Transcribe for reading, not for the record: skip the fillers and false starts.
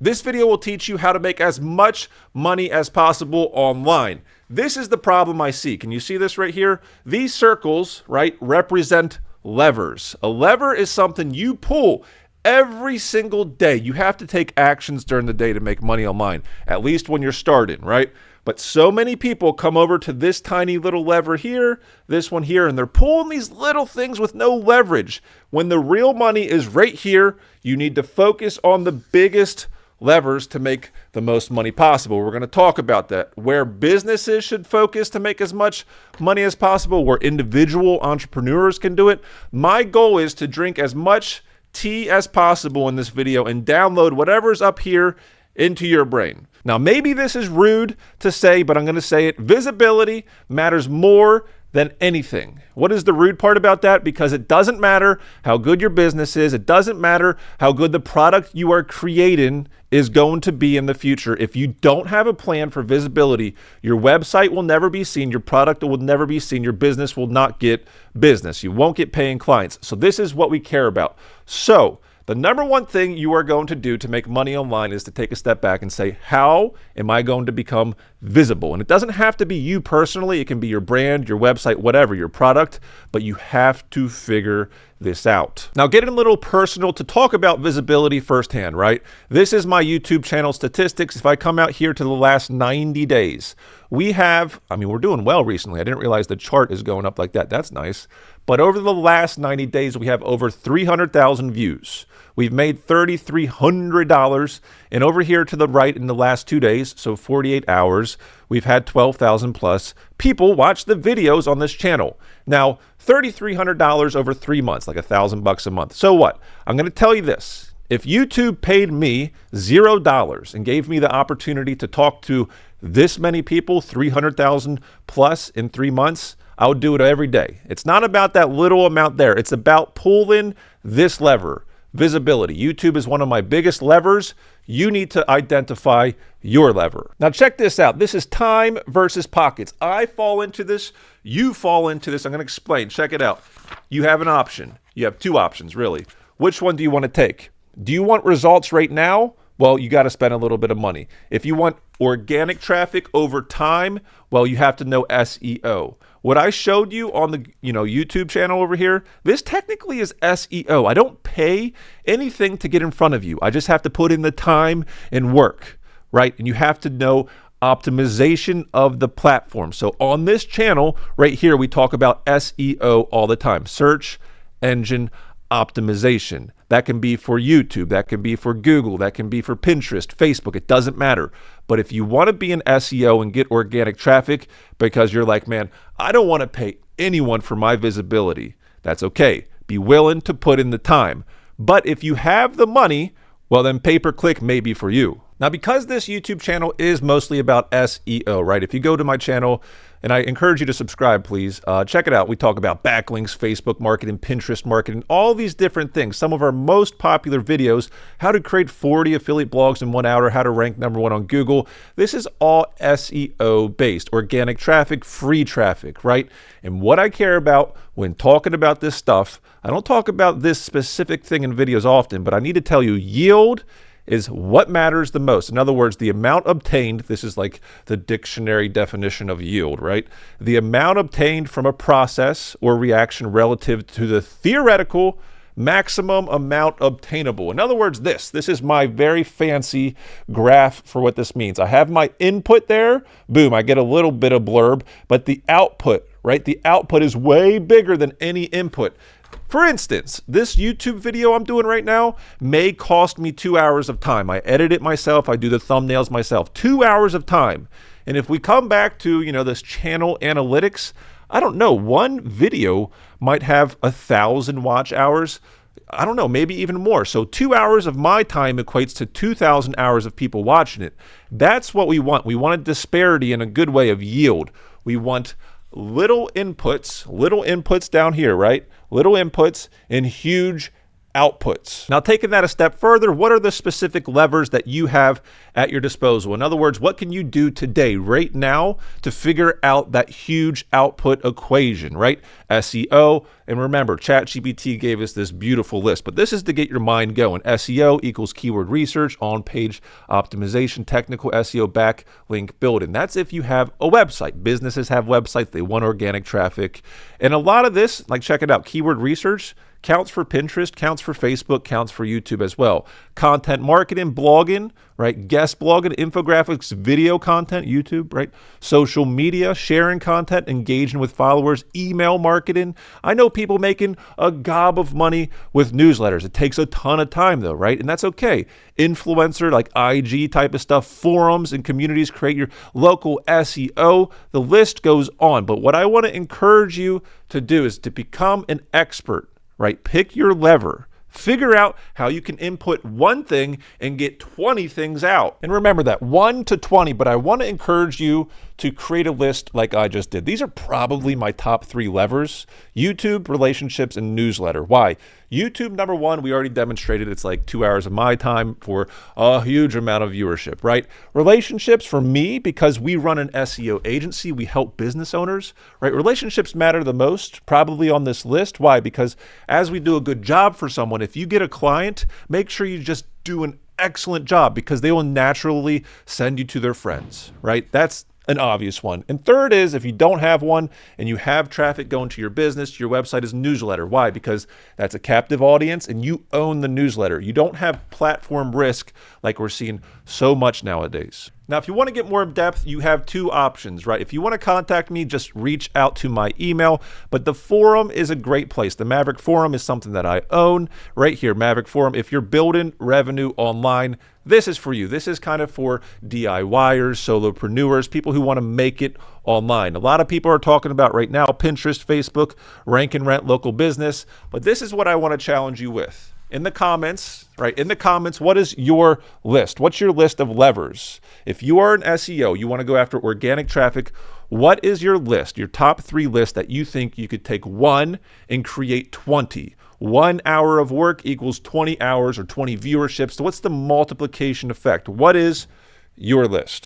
This video will teach you how to make as much money as possible online. This is the problem I see. Can you see this right here? These circles, right, represent levers. A lever is something you pull every single day. You have to take actions during the day to make money online, at least when you're starting, right? But so many people come over to this tiny little lever here, this one here, and they're pulling these little things with no leverage. When the real money is right here, you need to focus on the biggest levers to make the most money possible. We're going to talk about that. Where businesses should focus to make as much money as possible, where individual entrepreneurs can do it. My goal is to drink as much tea as possible in this video and download whatever's up here into your brain. Now, maybe this is rude to say, but I'm going to say it. Visibility matters more than anything. What is the rude part about that? Because it doesn't matter how good your business is. It doesn't matter how good the product you are creating is going to be in the future. If you don't have a plan for visibility, your website will never be seen. Your product will never be seen. Your business will not get business. You won't get paying clients. So this is what we care about. So the number one thing you are going to do to make money online is to take a step back and say, how am I going to become visible? And it doesn't have to be you personally. It can be your brand, your website, whatever, your product, but you have to figure this out. Now, getting a little personal to talk about visibility firsthand, right? This is my YouTube channel statistics. If I come out here to the last 90 days, we have, we're doing well recently. I didn't realize the chart is going up like that. That's nice. But over the last 90 days, we have over 300,000 views. We've made $3,300. And over here to the right in the last 2 days, so 48 hours, we've had 12,000 plus people watch the videos on this channel. Now, $3,300 over 3 months, like $1,000 a month. So what? I'm going to tell you this. If YouTube paid me $0 and gave me the opportunity to talk to this many people, 300,000 plus in 3 months, I would do it every day. It's not about that little amount there. It's about pulling this lever, visibility. YouTube is one of my biggest levers. You need to identify your lever. Now check this out. This is time versus pockets. I fall into this. You fall into this. I'm going to explain. Check it out. You have an option. You have two options, really. Which one do you want to take? Do you want results right now? Well, you got to spend a little bit of money. If you want organic traffic over time, well, you have to know SEO. What I showed you on the YouTube channel over here, this technically is SEO. I don't pay anything to get in front of you. I just have to put in the time and work, right? And you have to know optimization of the platform. So on this channel right here, we talk about SEO all the time, search engine optimization. That can be for YouTube, that can be for Google, that can be for Pinterest, Facebook, it doesn't matter. But if you want to be an SEO and get organic traffic because you're like, man, I don't want to pay anyone for my visibility, that's okay. Be willing to put in the time. But if you have the money, well, then pay-per-click may be for you. Now, because this YouTube channel is mostly about SEO, right? If you go to my channel, and I encourage you to subscribe, please, check it out. We talk about backlinks, Facebook marketing, Pinterest marketing, all these different things. Some of our most popular videos, how to create 40 affiliate blogs in 1 hour, how to rank #1 on Google. This is all SEO based, organic traffic, free traffic, right? And what I care about when talking about this stuff, I don't talk about this specific thing in videos often, but I need to tell you, yield is what matters the most. In other words, the amount obtained, this is like the dictionary definition of yield, right? The amount obtained from a process or reaction relative to the theoretical maximum amount obtainable. In other words, this is my very fancy graph for what this means. I have my input there, boom, I get a little bit of blurb, but the output, right? The output is way bigger than any input. For instance, this YouTube video I'm doing right now may cost me 2 hours of time. I edit it myself. I do the thumbnails myself. 2 hours of time. And if we come back to, this channel analytics, I don't know, one video might have 1,000 watch hours. I don't know, maybe even more. So 2 hours of my time equates to 2,000 hours of people watching it. That's what we want. We want a disparity in a good way of yield. We want little inputs down here, right? Little inputs and huge outputs. Now, taking that a step further, what are the specific levers that you have at your disposal? In other words, what can you do today, right now, to figure out that huge output equation, right? SEO, and remember, ChatGPT gave us this beautiful list, but this is to get your mind going. SEO equals keyword research, on-page optimization, technical SEO, backlink building. That's if you have a website. Businesses have websites, they want organic traffic. And a lot of this, like check it out, keyword research, counts for Pinterest, counts for Facebook, counts for YouTube as well. Content marketing, blogging, right? Guest blogging, infographics, video content, YouTube, right? Social media, sharing content, engaging with followers, email marketing. I know people making a gob of money with newsletters. It takes a ton of time though, right? And that's okay. Influencer, like IG type of stuff, forums and communities, create your local SEO. The list goes on. But what I want to encourage you to do is to become an expert, right? Pick your lever. Figure out how you can input one thing and get 20 things out. And remember that 1 to 20, but I want to encourage you to create a list like I just did. These are probably my top 3 levers: YouTube, relationships, and newsletter. Why? YouTube, number one, we already demonstrated it's like 2 hours of my time for a huge amount of viewership, right? Relationships for me, because we run an SEO agency, we help business owners, right? Relationships matter the most, probably on this list. Why? Because as we do a good job for someone, if you get a client, make sure you just do an excellent job, because they will naturally send you to their friends, right? That's an obvious one. And third is, if you don't have one and you have traffic going to your business, your website is newsletter. Why? Because that's a captive audience and you own the newsletter. You don't have platform risk like we're seeing so much nowadays. Now, if you want to get more in depth, you have 2 options, right? If you want to contact me, just reach out to my email, but the forum is a great place. The Maverick Forum is something that I own right here, Maverick Forum. If you're building revenue online, this is for you. This is kind of for DIYers, solopreneurs, people who want to make it online. A lot of people are talking about right now Pinterest, Facebook, rank and rent, local business, but this is what I want to challenge you with. In the comments, right? In the comments, what is your list? What's your list of levers? If you are an SEO, you want to go after organic traffic, what is your list, your top 3 list that you think you could take 1 and create 20? 1 hour of work equals 20 hours or 20 viewerships. So what's the multiplication effect? What is your list?